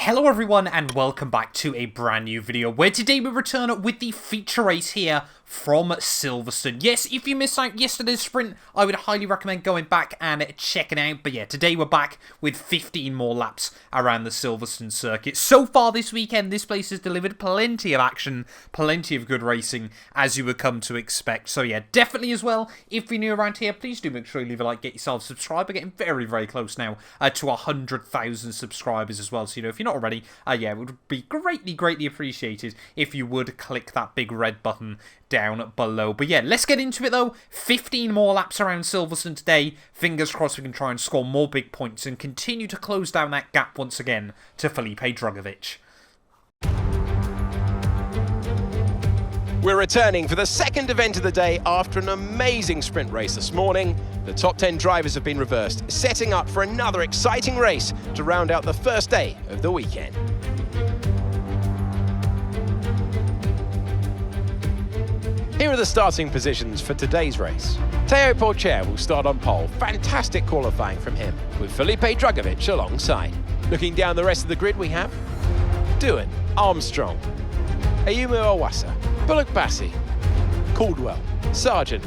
Hello everyone and welcome back to a brand new video where today we return with the feature race here from Silverstone. Yes, if you missed out yesterday's sprint, I would highly recommend going back and checking it out. But yeah, today we're back with 15 more laps around the Silverstone circuit. So far this weekend, this place has delivered plenty of action, plenty of good racing, as you would come to expect. So yeah, definitely as well, if you're new around here, please do make sure you leave a like, get yourself subscribed. We're getting very, very close now to 100,000 subscribers as well. So, you know, if you're not already, yeah, it would be greatly appreciated if you would click that big red button down below. But yeah, let's get into it though. 15 more laps around Silverstone today. Fingers crossed we can try and score more big points and continue to close down that gap once again to Felipe Drugovich. We're returning for the second event of the day after an amazing sprint race this morning. The top 10 drivers have been reversed, setting up for another exciting race to round out the first day of the weekend. Here are the starting positions for today's race. Teo Porcher will start on pole. Fantastic qualifying from him, with Felipe Drugovich alongside. Looking down the rest of the grid, we have Doohan, Armstrong, Ayumu Awasa, Bullock Bassi, Caldwell, Sargent,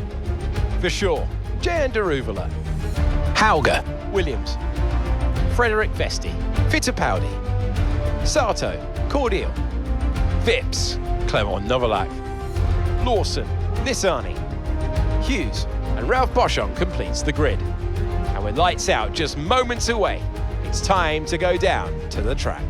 Verschoor, Jan Deruvala, Hauger, Williams, Frederick Vesti, Fittipaldi, Sato, Cordial, Vips, Clement Novalak, Lawson, Nissani, Hughes, and Ralph Boschon completes the grid. And with lights out just moments away, it's time to go down to the track.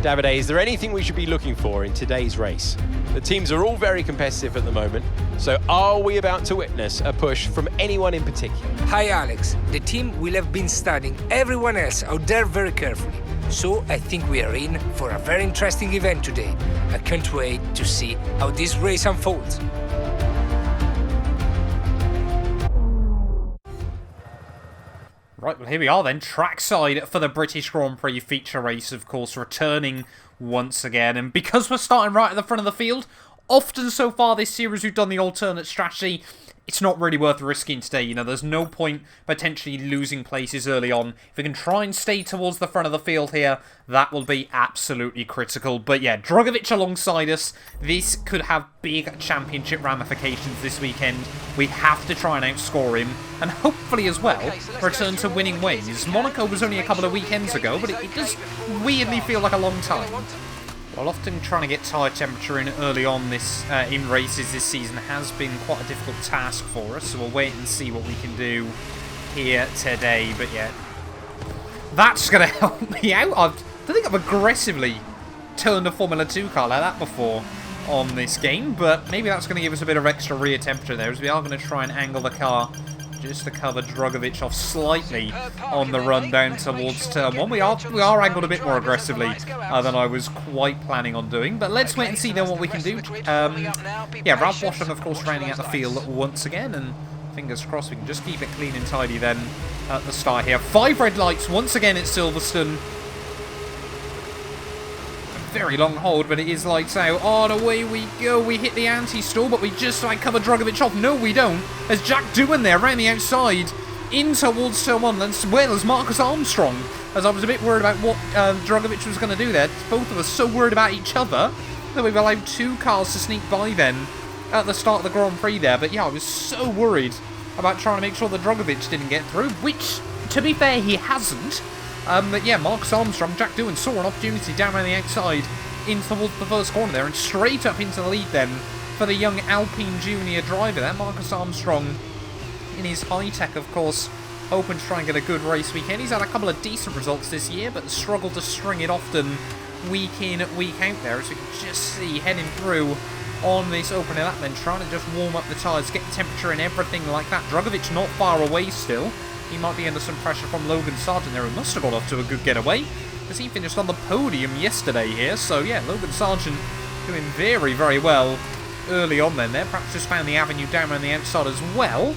Davide, is there anything we should be looking for in today's race? The teams are all very competitive at the moment, so are we about to witness a push from anyone in particular? Hi Alex, the team will have been studying everyone else out there very carefully, so I think we are in for a very interesting event today. I can't wait to see how this race unfolds. Right, well here we are then, trackside for the British Grand Prix feature race, of course, returning once again. And because we're starting right at the front of the field, often so far this series we've done the alternate strategy. It's not really worth risking today, you know, there's no point potentially losing places early on. If we can try and stay towards the front of the field here, that will be absolutely critical. But yeah, Drugovich alongside us, this could have big championship ramifications this weekend. We have to try and outscore him, and hopefully as well, return to winning ways. Monaco was only a couple of weekends ago, but it does weirdly feel like a long time. While often trying to get tyre temperature in early on this in races this season has been quite a difficult task for us, so we'll wait and see what we can do here today. But yeah, that's going to help me out. I don't think I've aggressively turned a Formula 2 car like that before on this game, but maybe that's going to give us a bit of extra rear temperature there, as we are going to try and angle the car just to cover Drugovich off slightly on the run down towards turn 1. We are angled a bit more aggressively than I was quite planning on doing, but let's wait and see then what we can do. Yeah, Ralph Boschon, of course, rounding out the field once again, and fingers crossed we can just keep it clean and tidy then at the start here. 5 red lights once again at Silverstone. Very long hold, but it is lights out. On away we go. We hit the anti-stall, but we just cover Drugovich off. No, we don't. As Jack Doohan there around the outside in towards turn 1, as well as Marcus Armstrong. As I was a bit worried about what Drugovich was going to do there. Both of us so worried about each other that we've allowed 2 cars to sneak by then at the start of the Grand Prix there. But yeah, I was so worried about trying to make sure that Drugovich didn't get through, which, to be fair, he hasn't. But yeah, Marcus Armstrong, Jack Doohan saw an opportunity down around the outside in towards the first corner there and straight up into the lead then for the young Alpine Junior driver there. Marcus Armstrong in his high-tech, of course, hoping to try and get a good race weekend. He's had a couple of decent results this year, but struggled to string it often week in, week out there, as we can just see heading through on this opening lap then, trying to just warm up the tyres, get the temperature and everything like that. Drugovich not far away still. He might be under some pressure from Logan Sargent there, who must have got off to a good getaway, as he finished on the podium yesterday here. So yeah, Logan Sargent doing very, very well early on then there. Perhaps just found the avenue down around the outside as well.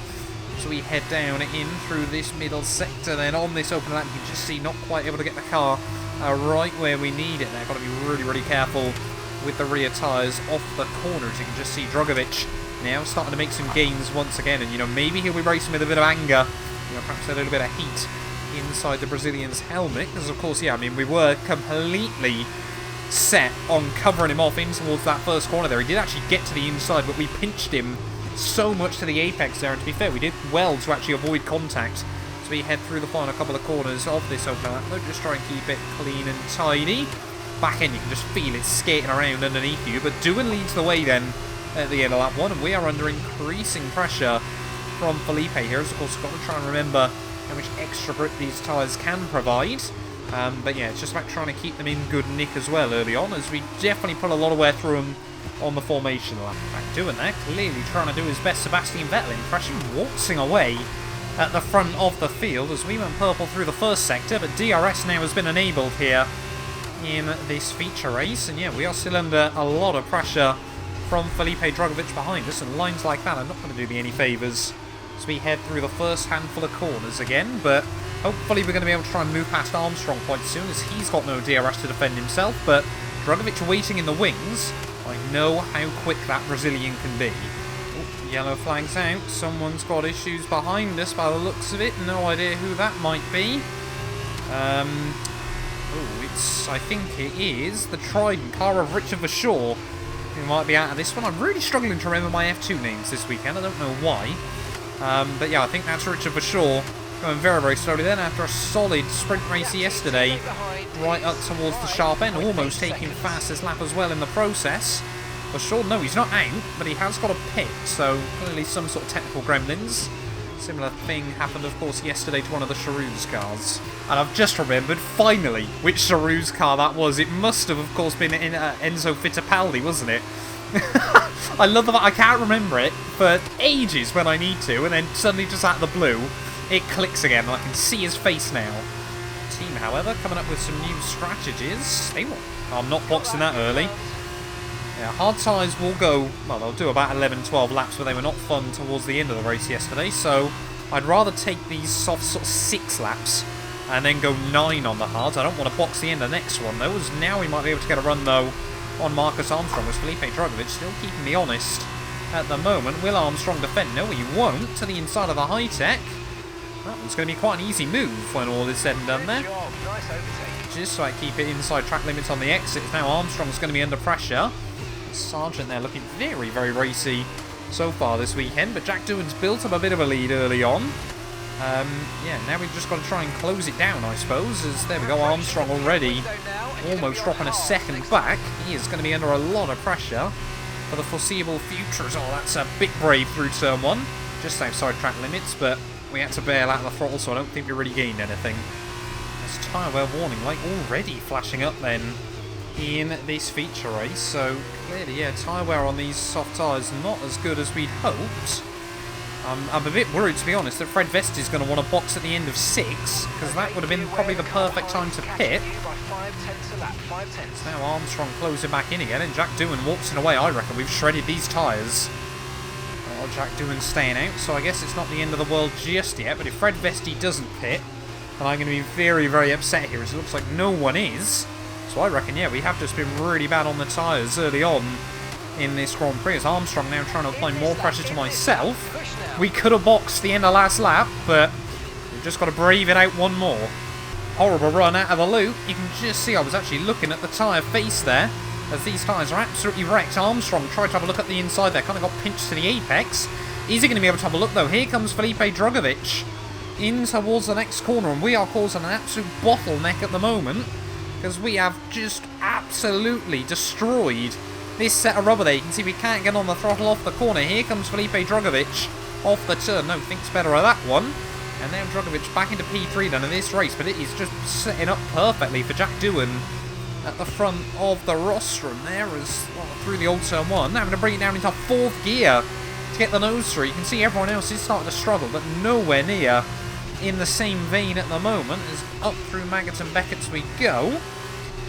So we head down in through this middle sector then on this open lap. You can just see not quite able to get the car right where we need it there. Got to be really, really careful with the rear tyres off the corners. You can just see Drugovich now starting to make some gains once again, and you know, maybe he'll be racing with a bit of anger, you know, perhaps a little bit of heat inside the Brazilian's helmet. Because, of course, yeah, I mean, we were completely set on covering him off in towards that first corner there. He did actually get to the inside, but we pinched him so much to the apex there. And to be fair, we did well to actually avoid contact. So we head through the final couple of corners of this open lap. Just try and keep it clean and tidy. Back end, you can just feel it skating around underneath you. But Doohan leads the way then at the end of lap 1. And we are under increasing pressure from Felipe here. Of course, we've got to try and remember how much extra grip these tyres can provide. But yeah, it's just about trying to keep them in good nick as well early on, as we definitely put a lot of wear through them on the formation lap. Doing that, clearly trying to do his best Sebastian Vettel impression, waltzing away at the front of the field as we went purple through the first sector, but DRS now has been enabled here in this feature race, and yeah, we are still under a lot of pressure from Felipe Drugovich behind us, and lines like that are not going to do me any favours as we head through the first handful of corners again, but hopefully we're going to be able to try and move past Armstrong quite soon, as he's got no DRS to defend himself, but Drugovich waiting in the wings. I know how quick that Brazilian can be. Ooh, yellow flags out. Someone's got issues behind us by the looks of it. No idea who that might be. I think it is the Trident car of Richard Verschoor who might be out of this one. I'm really struggling to remember my F2 names this weekend. I don't know why. But yeah, I think that's Richard Verschoor going very, very slowly then after a solid sprint race yesterday, right up towards the sharp end, almost taking fastest lap as well in the process. Verschoor, no, he's not out, but he has got a pit, so clearly some sort of technical gremlins. Similar thing happened, of course, yesterday to one of the Charouz cars. And I've just remembered, finally, which Charouz car that was. It must have, of course, been in Enzo Fittipaldi, wasn't it? I love the fact I can't remember it for ages when I need to, and then suddenly just out of the blue, it clicks again, and I can see his face now. Team, however, coming up with some new strategies. I'm not boxing that early. Yeah, hard tyres will go, well, they'll do about 11-12 laps, but they were not fun towards the end of the race yesterday, so I'd rather take these soft sort of 6 laps and then go 9 on the hards. I don't want to box the end of the next one, though, as now we might be able to get a run, though, on Marcus Armstrong, as Felipe Drugovich still keeping me honest at the moment. Will Armstrong defend? No, he won't, to the inside of the high-tech. That one's going to be quite an easy move when all is said and done there. Just so I keep it inside track limits on the exits. Now Armstrong's going to be under pressure. Sargent there looking very, very racy so far this weekend, but Jack Doohan's built up a bit of a lead early on. Yeah, now we've just got to try and close it down, I suppose, as there we go, Armstrong already almost dropping a second back. He is going to be under a lot of pressure for the foreseeable future as well. That's a bit brave through turn 1, just outside track limits, but we had to bail out the throttle, so I don't think we really gained anything. This tyre wear warning light already flashing up then in this feature race, so clearly, yeah, tyre wear on these soft tyres not as good as we'd hoped. I'm a bit worried, to be honest, that Fred Vest is going to want to box at the end of 6, because that would have been probably the perfect time to pit. It's now Armstrong closing back in again, and Jack Doohan waltzing away. I reckon we've shredded these tyres. Oh, Jack Doohan's staying out, so I guess it's not the end of the world just yet, but if Fred Vesti doesn't pit, then I'm going to be very, very upset here, as it looks like no one is. So I reckon, yeah, we have just been really bad on the tyres early on in this Grand Prix, as Armstrong now trying to apply more pressure to myself. We could have boxed the end of last lap, but we've just got to brave it out one more. Horrible run out of the loop. You can just see I was actually looking at the tyre face there, as these tyres are absolutely wrecked. Armstrong tried to have a look at the inside there, kind of got pinched to the apex. Is he going to be able to have a look, though? Here comes Felipe Drugovich in towards the next corner, and we are causing an absolute bottleneck at the moment, because we have just absolutely destroyed this set of rubber there. You can see we can't get on the throttle off the corner. Here comes Felipe Drugovich off the turn. No, thinks better of that one. And now Drugovich back into P3 then in this race, but it is just setting up perfectly for Jack Doohan at the front of the rostrum there, as well, through the old turn 1. Now I'm going to bring it down into 4th gear to get the nose through. You can see everyone else is starting to struggle, but nowhere near in the same vein at the moment, as up through Maggots and Beckett's we go.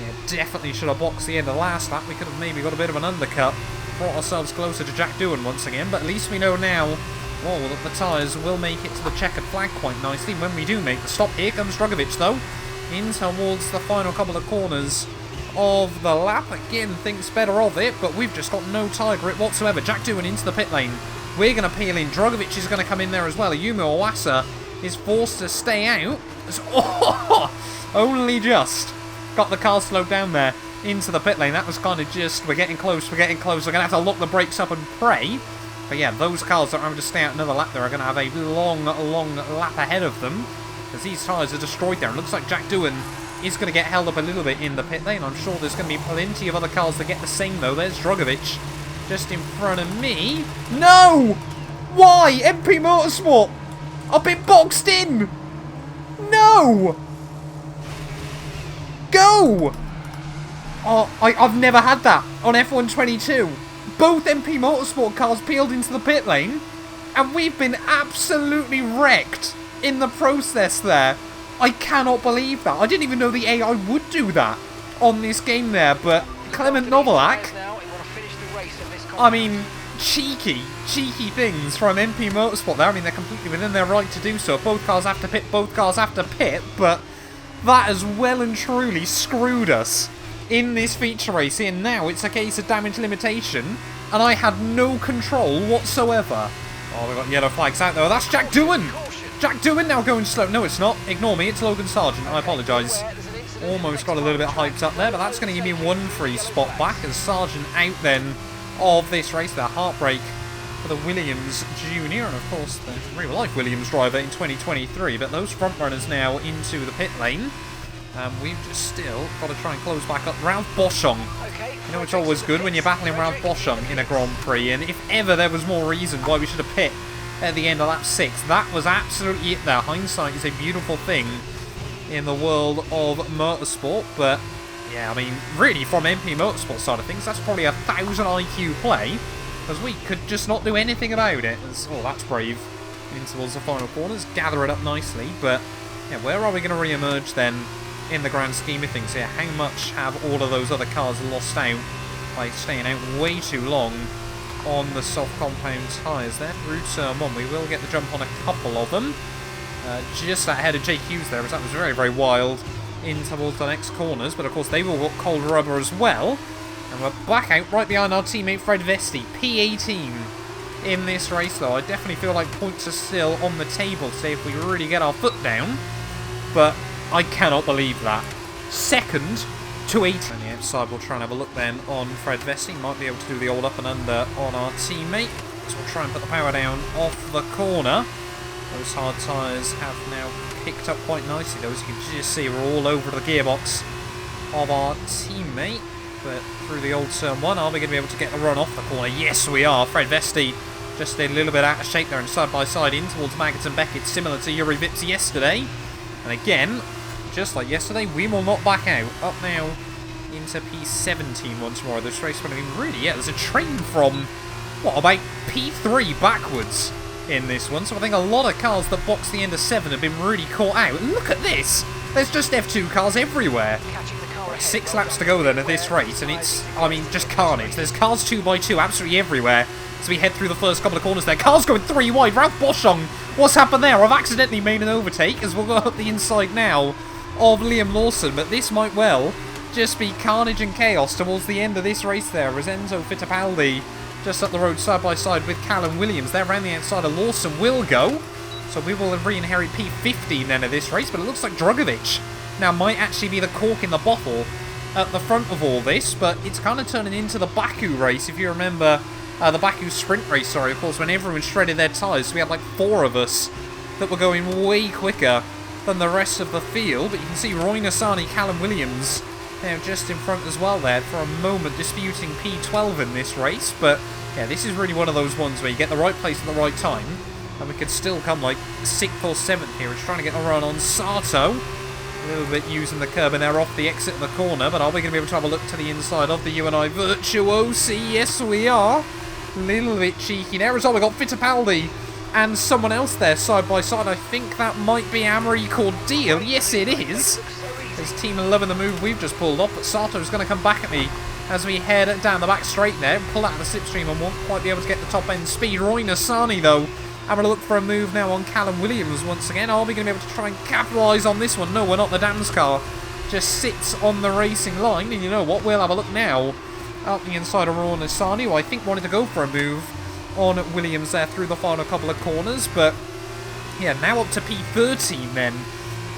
Yeah, definitely should have boxed the end of last lap. We could have maybe got a bit of an undercut, brought ourselves closer to Jack Doohan once again, but at least we know now, well, that the tyres will make it to the checkered flag quite nicely when we do make the stop. Here comes Drugovich, though, in towards the final couple of corners of the lap. Again, thinks better of it, but we've just got no tyre grip whatsoever. Jack Doohan into the pit lane. We're going to peel in. Drugovich is going to come in there as well. Ayumu Owasa is forced to stay out. Only just got the car slowed down there into the pit lane. That was kind of just, we're getting close, we're getting close. We're going to have to lock the brakes up and pray. But yeah, those cars that are having to stay out another lap there are going to have a long lap ahead of them, as these tyres are destroyed there. It looks like Jack Doohan is going to get held up a little bit in the pit lane. I'm sure there's going to be plenty of other cars that get the same, though. There's Drugovich just in front of me. No! Why? MP Motorsport! I've been boxed in! No! Go! Oh, I've never had that on F1 22. Both MP Motorsport cars peeled into the pit lane, and we've been absolutely wrecked in the process there. I cannot believe that. I didn't even know the AI would do that on this game there, but Clement Novalak, I mean, cheeky things from MP Motorsport there. I mean, they're completely within their right to do so. Both cars have to pit, both cars have to pit, but that has well and truly screwed us in this feature race here. Now it's a case of damage limitation, and I had no control whatsoever. Oh, we've got yellow flags out though. That's Jack Doohan! Jack Doohan now going slow. No, it's not. Ignore me. It's Logan Sargent. I apologise. Almost got a little bit hyped up there, but that's going to give me one free spot back as Sargent out then of this race. The heartbreak for the Williams Junior, and of course the real-life Williams driver in 2023. But those front runners now into the pit lane. We've just still got to try and close back up. Ralph Boschung. You know, it's always good when you're battling Ralph Boschung in a Grand Prix, and if ever there was more reason why we should have pit at the end of lap 6, that was absolutely it there. Hindsight is a beautiful thing in the world of motorsport, but yeah, I mean, really from MP Motorsport side of things, that's probably 1,000 IQ play, because we could just not do anything about it. Oh, that's brave. In towards the final corners, gather it up nicely, but yeah, where are we going to re-emerge then in the grand scheme of things here? How much have all of those other cars lost out by staying out way too long on the soft compound tyres there? Through turn 1, we will get the jump on a couple of them. Just ahead of Jake Hughes there, as that was very wild in towards the next corners, but of course they will got cold rubber as well. And we're back out right behind our teammate Fred Vesti, P18 in this race though. I definitely feel like points are still on the table today if we really get our foot down, but I cannot believe that. Second to 8. On the outside, we'll try and have a look then on Fred Vesti. Might be able to do the old up and under on our teammate. So we'll try and put the power down off the corner. Those hard tyres have now picked up quite nicely though. As you can just see, we're all over the gearbox of our teammate. But through the old turn 1, are we going to be able to get the run off the corner? Yes, we are. Fred Vesti just a little bit out of shape there and side by side in towards Maggott and Beckett, similar to Yuri Vips yesterday. And again, just like yesterday, we will not back out. Up now into P17 once more. This race would have been really, yeah, there's a train from, what, about P3 backwards in this one. So I think a lot of cars that box the end of 7 have been really caught out. And look at this. There's just F2 cars everywhere. 6 laps to go then of this race, and it's, I mean, just carnage. There's cars 2x2 absolutely everywhere. So we head through the first couple of corners there. Cars going 3 wide. Ralph Boschung, what's happened there? I've accidentally made an overtake as we'll go up the inside now of Liam Lawson, but this might well just be carnage and chaos towards the end of this race there. As Enzo Fittipaldi just up the road side by side with Callum Williams. They're around the outside of Lawson will go. So we will re-inherit P15 then of this race, but it looks like Drugovich now might actually be the cork in the bottle at the front of all this, but it's kind of turning into the Baku race, if you remember, the Baku sprint race, sorry, of course, when everyone shredded their tyres. So we had like 4 of us that were going way quicker than the rest of the field, but you can see Roy Nassani, Callum Williams, now just in front as well there for a moment, disputing P12 in this race. But yeah, this is really one of those ones where you get the right place at the right time, and we could still come like 6th or 7th here. It's trying to get a run on Sato. A little bit using the curb and they're off the exit of the corner, but are we going to be able to have a look to the inside of the UNI Virtuosi? Yes, we are. A little bit cheeky there as well. We've got Fittipaldi and someone else there side by side. I think that might be Amory Cordeal. Yes, it is. His team are loving the move we've just pulled off, but Sato's going to come back at me as we head down the back straight there, pull out of the slipstream and won't quite be able to get the top end speed. Roy Nassani, though, having a look for a move now on Callum Williams once again. Are we going to be able to try and capitalise on this one? No, we're not. The Dams car just sits on the racing line. And you know what? We'll have a look now out the inside of Roy Nassani, who I think wanted to go for a move on Williams there through the final couple of corners. But Yeah, now up to P13 then,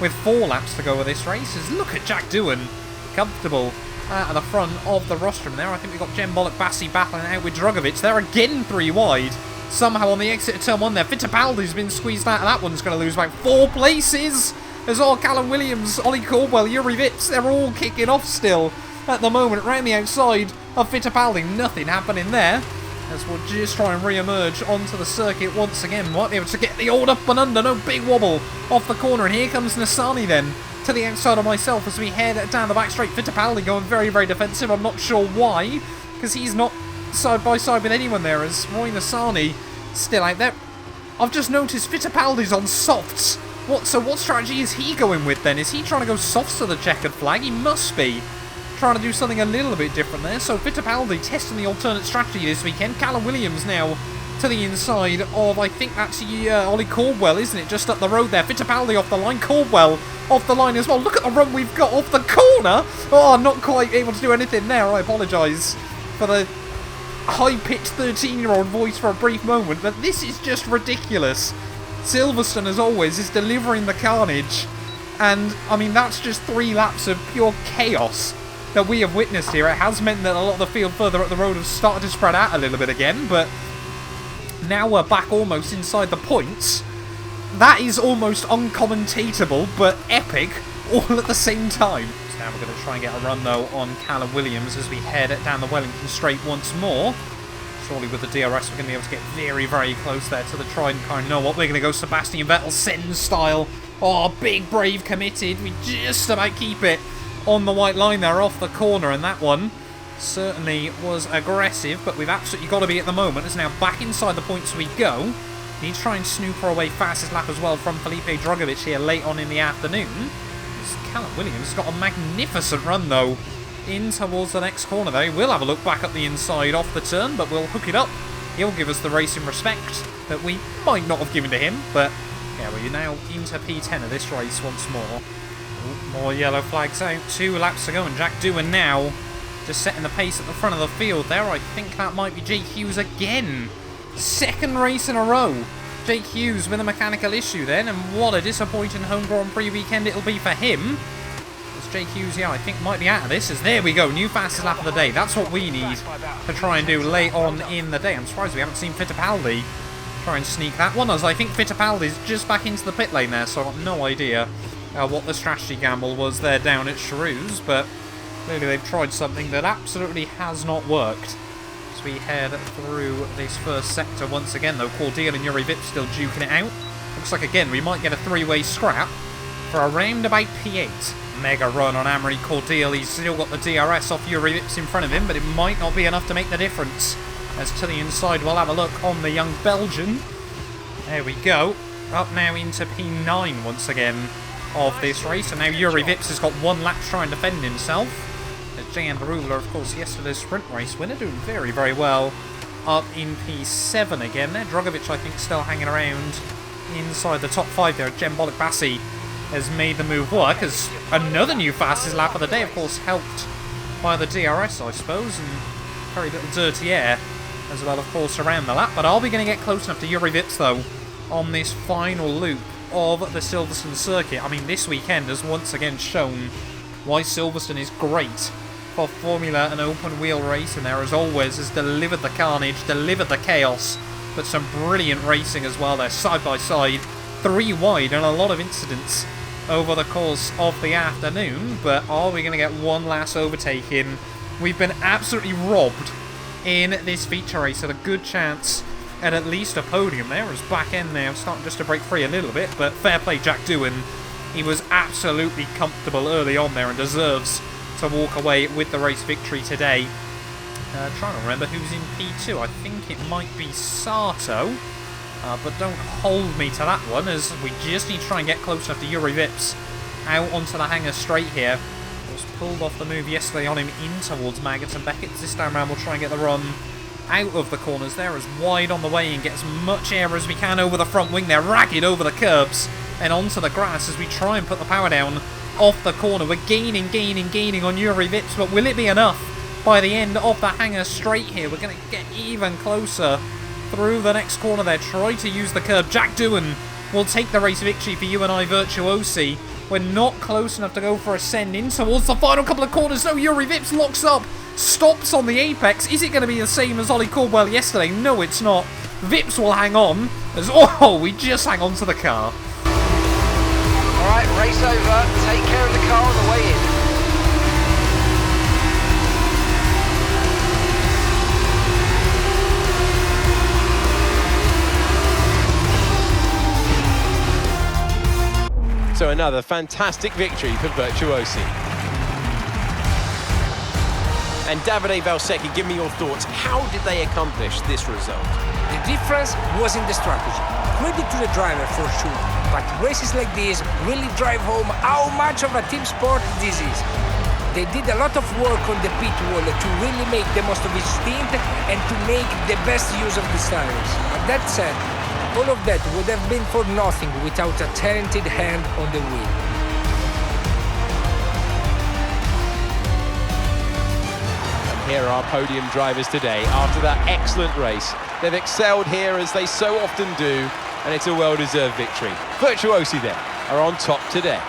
with 4 laps to go with this race. As look at Jack Doohan, comfortable at the front of the rostrum there. I think we've got Jem Bollock-Bassi battling out with Drugovic. They're again 3 wide. Somehow on the exit of turn 1 there, Fittipaldi's been squeezed out of that one. He's going to lose about 4 places. As all Callum Williams, Ollie Caldwell, Yuri Vips, they're all kicking off still at the moment. Round the outside of Fittipaldi, nothing happening there. As we'll just try and re-emerge onto the circuit once again. Might be able to get the old up and under. No big wobble off the corner. And here comes Nassani then to the outside of myself as we head down the back straight. Fittipaldi going very, very defensive. I'm not sure why, because he's not side by side with anyone there, as Roy Nassani still out there. I've just noticed Fittipaldi's on softs. So what strategy is he going with then? Is he trying to go softs to the checkered flag? He must be trying to do something a little bit different there. So Fittipaldi testing the alternate strategy this weekend. Callum Williams now to the inside of, I think that's Ollie Caldwell, isn't it? Just up the road there. Fittipaldi off the line. Caldwell off the line as well. Look at the run we've got off the corner. Oh, not quite able to do anything there. I apologise for the high-pitched 13-year-old voice for a brief moment, but this is just ridiculous. Silverstone, as always, is delivering the carnage, and, I mean, that's just 3 laps of pure chaos that we have witnessed here. It has meant that a lot of the field further up the road have started to spread out a little bit again, but now we're back almost inside the points. That is almost uncommentatable, but epic all at the same time. So now we're going to try and get a run, though, on Callum Williams as we head down the Wellington Straight once more. Surely with the DRS we're going to be able to get very, very close there to the Trident car. You know what? We're going to go Sebastian Vettel Senna style. Oh, big brave committed. We just about keep it on the white line there off the corner, and that one certainly was aggressive, but we've absolutely got to be at the moment. It's now back inside the points we go. Need to try and snoop our way fastest lap as well from Felipe Drugovic here late on in the afternoon. Callum Williams has got a magnificent run though in towards the next corner there. He will have a look back up the inside off the turn, but we'll hook it up. He'll give us the racing respect that we might not have given to him, but yeah, we're now into P10 of this race once more. Ooh, more yellow flags out. 2 laps to go, and Jack Doohan now just setting the pace at the front of the field there. I think that might be Jake Hughes again. 2nd race in a row. Jake Hughes with a mechanical issue then, and what a disappointing home Grand Prix weekend it'll be for him. As Jake Hughes, yeah, I think might be out of this, as there we go, new fastest lap of the day. That's what we need to try and do late on in the day. I'm surprised we haven't seen Fittipaldi try and sneak that one, as I think Fittipaldi's just back into the pit lane there, so I've got no idea what the strategy gamble was there down at Charouz, but clearly they've tried something that absolutely has not worked. As we head through this first sector once again, though, Cordeal and Yuri Vip still duking it out. Looks like, again, we might get a 3-way scrap for around about P8. Mega run on Amory Cordeal. He's still got the DRS off Yuri Vips in front of him, but it might not be enough to make the difference. As to the inside, we'll have a look on the young Belgian. There we go. Up now into P9 once again of this race. And now Yuri Vips has got 1 lap to try and defend himself. Jan Ruler, of course, yesterday's sprint race winner, doing very, very well up in P7 again there. Drugovic, I think, still hanging around inside the top 5 there. Jem Bollock-Bassi has made the move work, as another new fastest lap of the day, of course, helped by the DRS, I suppose, and very little dirty air as well, of course, around the lap. But are we going to get close enough to Yuri Vips, though, on this final loop of the Silverstone circuit? I mean, this weekend has once again shown why Silverstone is great for Formula and open wheel racing. There, as always, has delivered the carnage, delivered the chaos, but some brilliant racing as well there, side by side, 3 wide, and a lot of incidents over the course of the afternoon. But are we going to get one last overtake in? We've been absolutely robbed in this feature race, at a good chance at least a podium there, as back end now starting just to break free a little bit, but fair play Jack Doohan. He was absolutely comfortable early on there and deserves to walk away with the race victory today. Trying to remember who's in P2. I think it might be Sato, but don't hold me to that one, as we just need to try and get close enough to Yuri Vips out onto the hangar straight here. Was pulled off the move yesterday on him in towards Maggott and Beckett. This time around we'll try and get the run out of the corners there, as wide on the way, and get as much air as we can over the front wing there, ragged over the curbs and onto the grass as we try and put the power down off the corner. We're gaining on Yuri Vips, but will it be enough by the end of the hangar straight here? We're going to get even closer through the next corner there. Try to use the curb. Jack Doohan will take the race victory for you and I, Virtuosi. We're not close enough to go for a send in towards the final couple of corners. No, Yuri Vips locks up, stops on the apex. Is it going to be the same as Ollie Caldwell yesterday? No, it's not. Vips will hang on. As, oh, we just hang on to the car. All right, race over. Take care of the car on the way in. So another fantastic victory for Virtuosi. And Davide Valsecchi, give me your thoughts. How did they accomplish this result? The difference was in the strategy. Credit to the driver for sure, but races like this really drive home how much of a team sport this is. They did a lot of work on the pit wall to really make the most of each stint and to make the best use of the tires. But that said, all of that would have been for nothing without a talented hand on the wheel. And here are our podium drivers today. After that excellent race, they've excelled here as they so often do, and it's a well-deserved victory. Virtuosi then are on top today.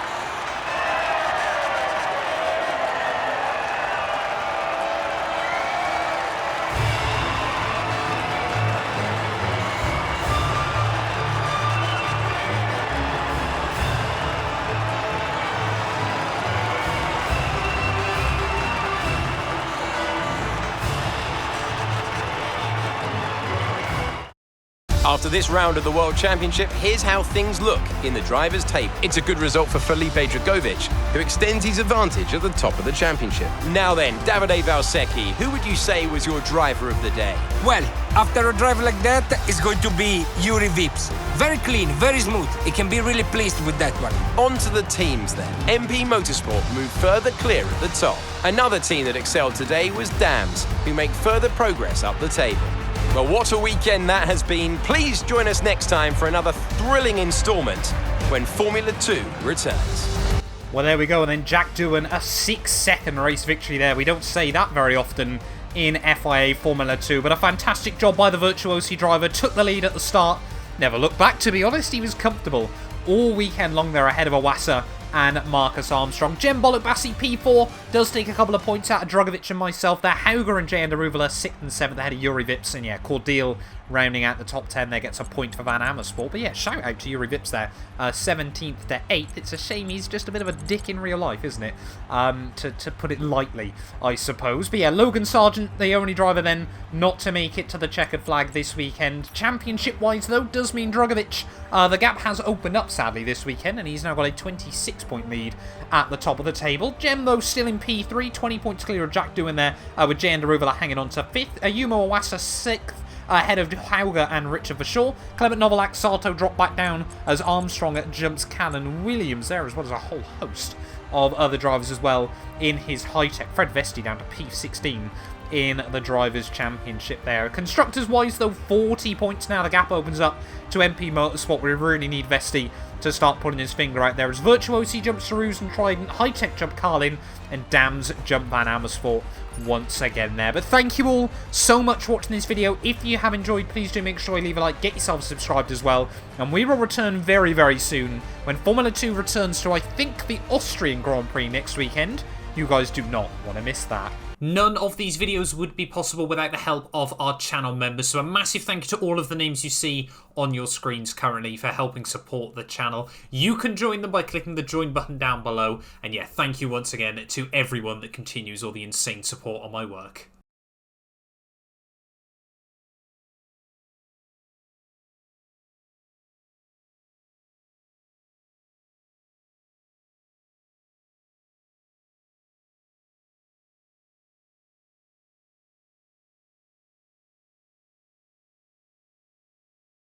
After this round of the World Championship, here's how things look in the drivers' table. It's a good result for Felipe Dragovic, who extends his advantage at the top of the championship. Now then, Davide Valsecchi, who would you say was your driver of the day? Well, after a drive like that, it's going to be Yuri Vips. Very clean, very smooth. He can be really pleased with that one. On to the teams then. MP Motorsport moved further clear at the top. Another team that excelled today was Dams, who make further progress up the table. Well, what a weekend that has been. Please join us next time for another thrilling instalment when Formula 2 returns. Well, there we go. And then Jack Doohan, a 6-second race victory there. We don't say that very often in FIA Formula 2, but a fantastic job by the Virtuosi driver. Took the lead at the start. Never looked back, to be honest. He was comfortable all weekend long there ahead of Iwasa and Marcus Armstrong. Jem Bolokbasi P4 does take a couple of points out of Dragovic and myself there. Hauger and Jay Andaruvala 6th and 7th ahead of Yuri Vips. And yeah, Cordeal rounding out the top 10 there gets a point for Van Amersfoort. But yeah, shout out to Yuri Vips there. 17th to 8th. It's a shame he's just a bit of a dick in real life, isn't it? To put it lightly, I suppose. But yeah, Logan Sargent, the only driver then not to make it to the checkered flag this weekend. Championship-wise, though, does mean Dragovic. The gap has opened up, sadly, this weekend, and he's now got a 26-point lead at the top of the table. Jem, though, still in P3, 20 points clear of Jack Doohan there, with Jay Andaruvala hanging on to 5th. Ayumu Iwasa 6th. Ahead of Hauger and Richard Verschoor. Clement Novalak, Sato dropped back down as Armstrong jumps Callan Williams there, as well as a whole host of other drivers as well in his high-tech. Fred Vesti down to P16 in the Drivers' Championship there. Constructors-wise, though, 40 points now. The gap opens up to MP Motorsport. We really need Vesti to start putting his finger out there as Virtuosi jumps Saruz and Trident, High-Tech jump Carlin, and Dams jump Van Amersfoort once again there. But thank you all so much for watching this video. If you have enjoyed, please do make sure you leave a like, get yourself subscribed as well, and we will return very, very soon when Formula 2 returns to, I think, the Austrian Grand Prix next weekend. You guys do not want to miss that. None of these videos would be possible without the help of our channel members, so a massive thank you to all of the names you see on your screens currently for helping support the channel. You can join them by clicking the join button down below, and yeah, thank you once again to everyone that continues all the insane support on my work.